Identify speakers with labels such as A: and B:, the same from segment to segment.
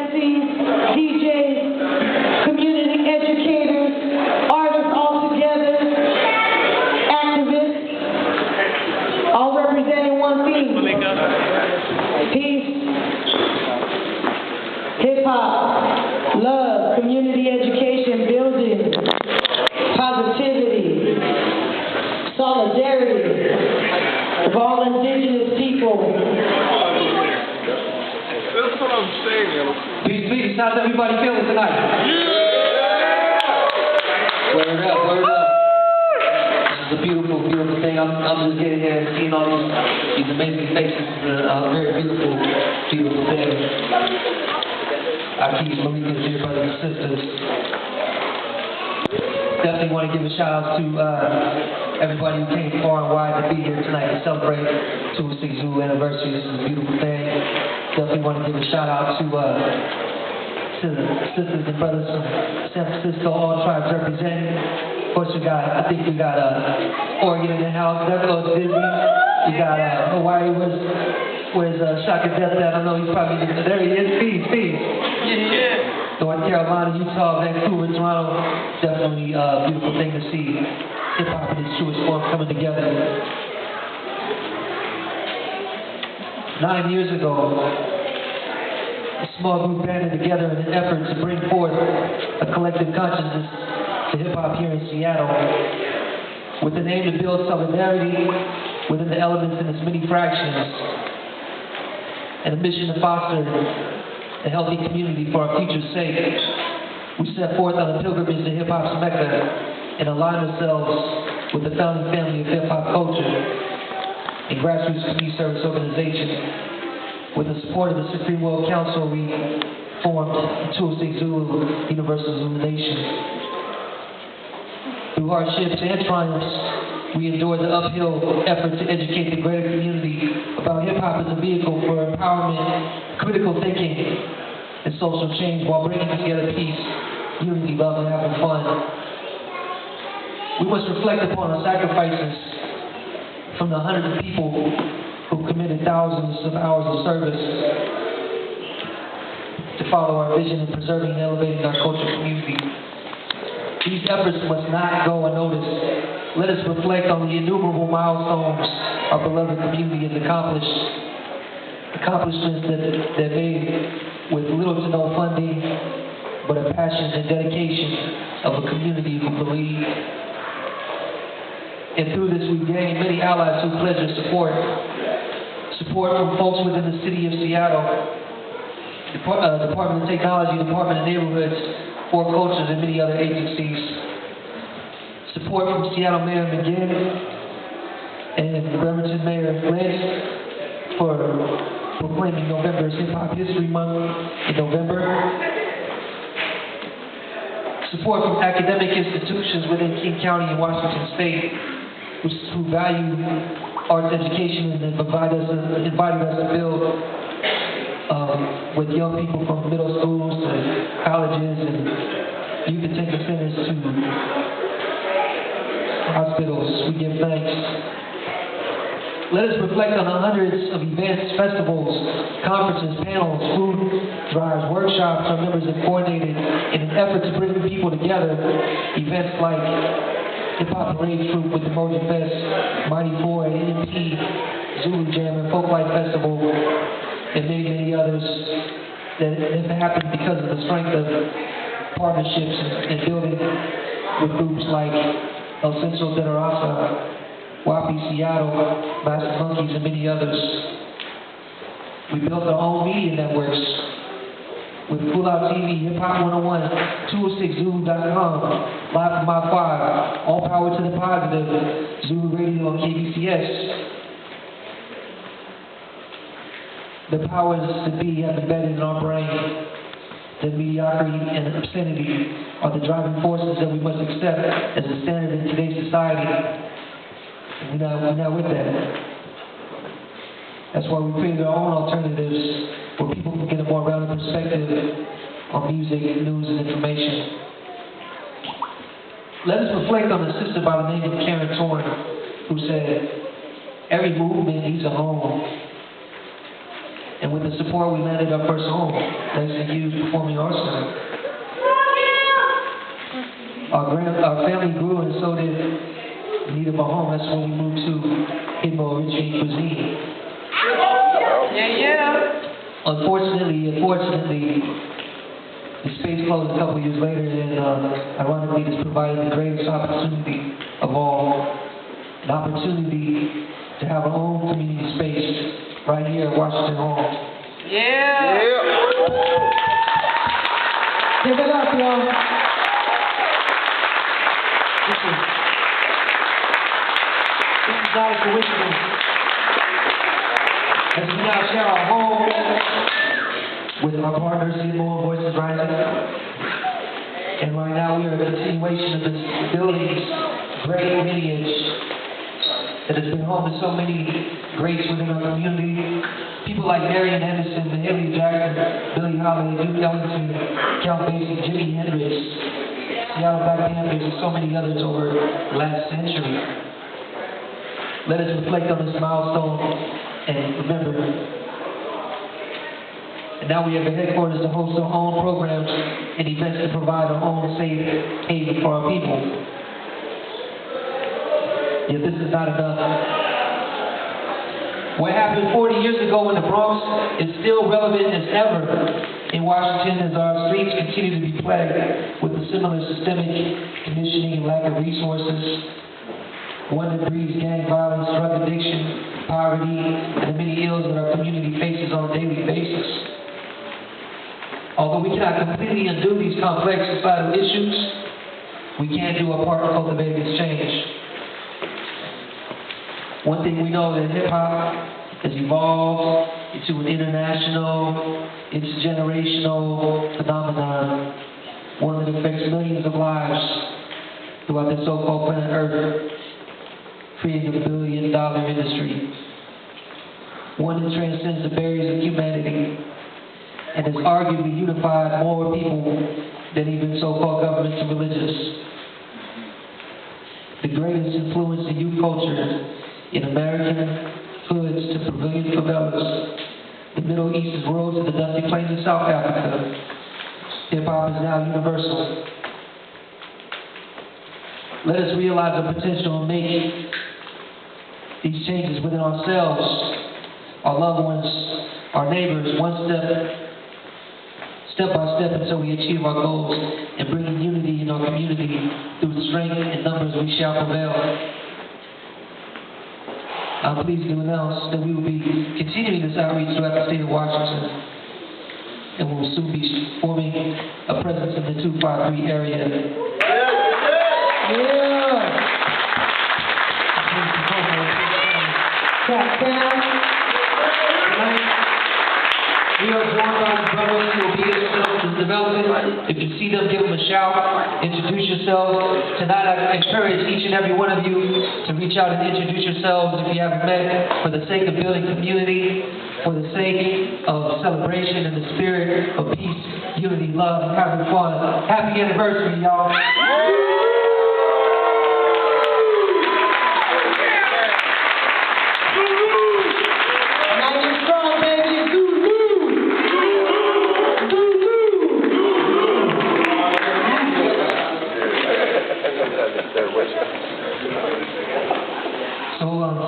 A: MCs, DJs, community educators, artists all together, activists, all representing one theme: peace, hip-hop, love, community education, building, positivity, solidarity of all indigenous people.
B: That's what I'm saying.
C: Peace, peace. How's everybody feeling tonight? Yeah! Word up, word up. This is a beautiful, beautiful thing. I'm just getting here and seeing all these amazing faces. It's a very beautiful, beautiful thing. Our keys, Malikas here, brothers and sisters. Definitely want to give a shout out to everybody who came far and wide to be here tonight to celebrate 206 Zulu anniversary. This is a beautiful thing. Definitely want to give a shout out to the sisters and brothers from San Francisco, all tribes representing. Of course, I think we got Oregon in the house. That goes busy. We got Hawaii. Where's Shaka Death? I don't know. He's probably there. He is. Peace. Yeah. North Carolina, Utah, Vancouver, Toronto. Definitely a beautiful thing to see. Hip hop in its truest form coming together. 9 years ago, a small group banded together in an effort to bring forth a collective consciousness to hip-hop here in Seattle, with an aim to build solidarity within the elements in its many fractions, and a mission to foster a healthy community for our future's sake. We set forth on a pilgrimage to hip-hop's Mecca and align ourselves with the founding family of hip-hop culture, a grassroots community service organization. With the support of the Supreme World Council, we formed 206 Zulu, Universal Zulu Nation. Through hardships and triumphs, we endured the uphill effort to educate the greater community about hip-hop as a vehicle for empowerment, critical thinking, and social change while bringing together peace, unity, love, and having fun. We must reflect upon our sacrifices from the hundreds of people who committed thousands of hours of service to follow our vision in preserving and elevating our cultural community. These efforts must not go unnoticed. Let us reflect on the innumerable milestones our beloved community has accomplished. Accomplishments that made with little to no funding, but a passion and dedication of a community who believe. And through this, we've gained many allies who pledge their support. Support from folks within the city of Seattle, Department of Technology, Department of Neighborhoods, For Cultures, and many other agencies. Support from Seattle Mayor McGinn and Bremerton Mayor Lynch for proclaiming November as Hip Hop History Month in November. Support from academic institutions within King County and Washington State who value arts education and invited us to build with young people from middle schools to colleges and youth detention centers to hospitals. We give thanks. Let us reflect on the hundreds of events, festivals, conferences, panels, food drives, workshops our members have coordinated in an effort to bring people together. Events like Hip Hop Parade Troupe with the Mojo Fest, Mighty Four, NMP, Zulu Jam, and Folklife Festival, and many, many others that have happened because of the strength of partnerships and building with groups like El Centro de la Raza, Wapi Seattle, Master Monkeys, and many others. We built our own media networks with Full Out TV, Hip Hop 101, 206Zulu.com, Live from My 5, All Power to the Positive, Zulu Radio on KBCS. The powers to be have embedded in our brain. That mediocrity and obscenity are the driving forces that we must accept as a standard in today's society. And we're not with that. That's why we created our own alternatives where people can get a more rounded perspective on music, news, and information. Let us reflect on a sister by the name of Karen Torn, who said, "Every movement needs a home. And with the support, we landed our first home, thanks to you Performing Arts Center. Our family grew, and so did the need of a home. That's when we moved to Original Cuisine. Unfortunately, the space closed a couple years later, and ironically, this provided the greatest opportunity of all, an opportunity to have our own community space right here at Washington Hall.
A: Give it up, y'all.
C: This is not a coincidence. As we now share our home with our partners, More Voices Rising. And right now we are a continuation of this building's great lineage that has been home to so many greats within our community. People like Marion Henderson, Haley Jackson, Billie Holiday, Duke Ellington, Count Basie, Jimi Hendrix, Seattle Black Panthers, and so many others over the last century. Let us reflect on this milestone and remember. And now we have the headquarters to host our own programs and events to provide our own safe haven for our people. Yet this is not enough. What happened 40 years ago in the Bronx is still relevant as ever in Washington as our streets continue to be plagued with a similar systemic conditioning and lack of resources. One that breeds gang violence, drug addiction, poverty, and the many ills that our community faces on a daily basis. Although we cannot completely undo these complex societal issues, we can do our part in cultivating this change. One thing we know is that hip-hop has evolved into an international, intergenerational phenomenon, one that affects millions of lives throughout the so-called planet Earth, creating a billion-dollar industry. One that transcends the barriers of humanity and has arguably unified more people than even so-called governments and religious. The greatest influence in youth culture in American hoods to pavilion favelas, the Middle East's roads to the dusty plains of South Africa, hip-hop is now universal. Let us realize the potential and make these changes within ourselves, our loved ones, our neighbors, step by step until we achieve our goals, and bringing unity in our community through strength and numbers we shall prevail. I'm pleased to announce that we will be continuing this outreach throughout the state of Washington, and we will soon be forming a presence in the 253 area. We are joined by the brothers who will be in development. If you see them, give them a shout. Introduce yourselves. Tonight, I encourage each and every one of you to reach out and introduce yourselves if you haven't met, for the sake of building community, for the sake of celebration and the spirit of peace, unity, love, and having fun. Happy anniversary, y'all.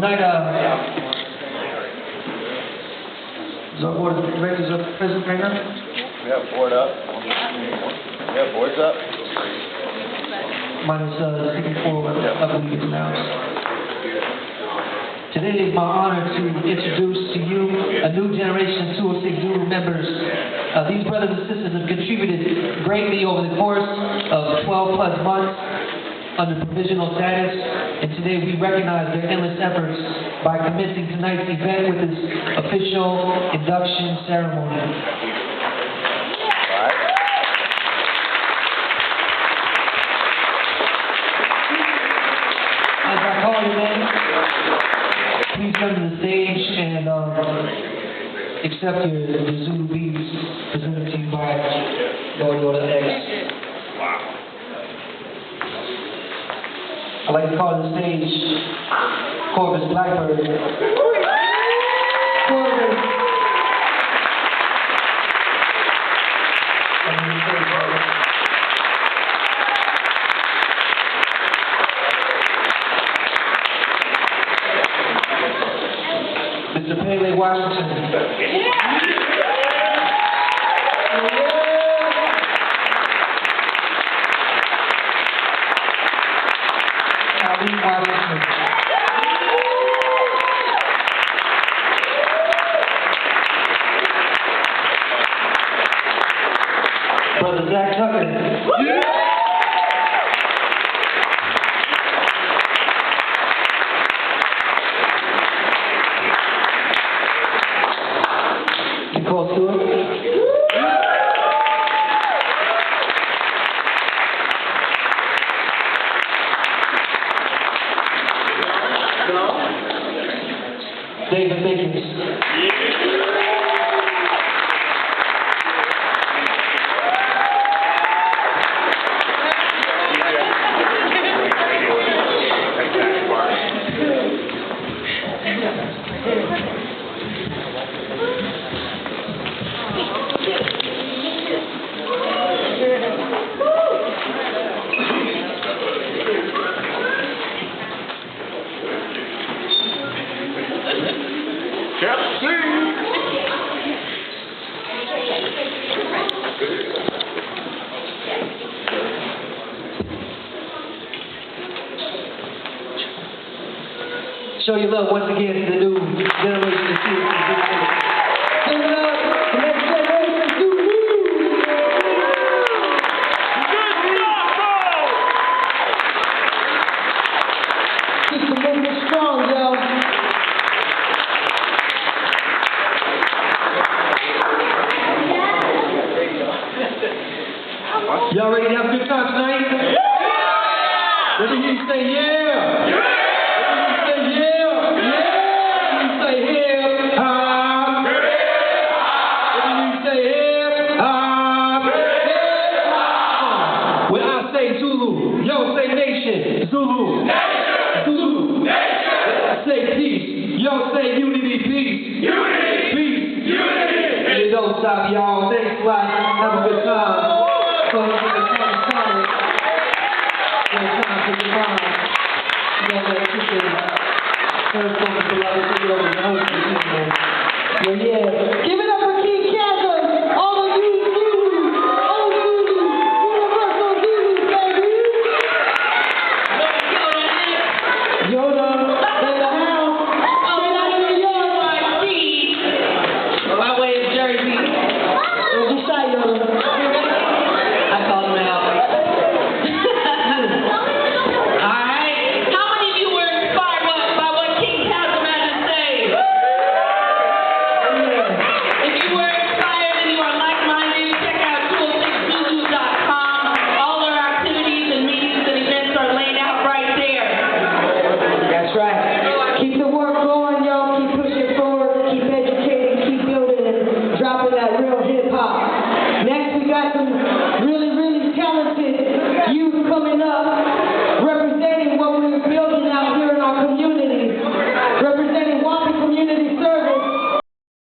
C: Tonight, is our board of directors present right now?
B: Yeah, board up. Yeah, board's up.
C: Mine is 64 of leaders now. Today it is my honor to introduce to you a new generation of 206 Zulu members. These brothers and sisters have contributed greatly over the course of 12 plus months under provisional status, and today we recognize their endless efforts by commencing tonight's event with this official induction ceremony. As I call your name, please come to the stage and accept your Zulu beads presented to you by Lord Yoda X. I'd like to call to the stage Corvus Blackbird. Corvus Brother Zach Tucker. Nicole Stewart. David Biggins. Show your love once again to the new generation of students. Show your love to the next generation of Zulu.
A: Sista moving strong, yo.
C: Y'all ready to have a good time tonight? Let me hear you say yeah. Zulu, yo say nation, Zulu, nation. Zulu, nation. I say peace, yo say unity, peace, unity, peace, unity. And it don't stop, y'all. Thanks a lot. Have a good time. So it's time solid. It's time for the mind. You know that chicken. First one is a lot of people over the host.
A: Yeah. Give it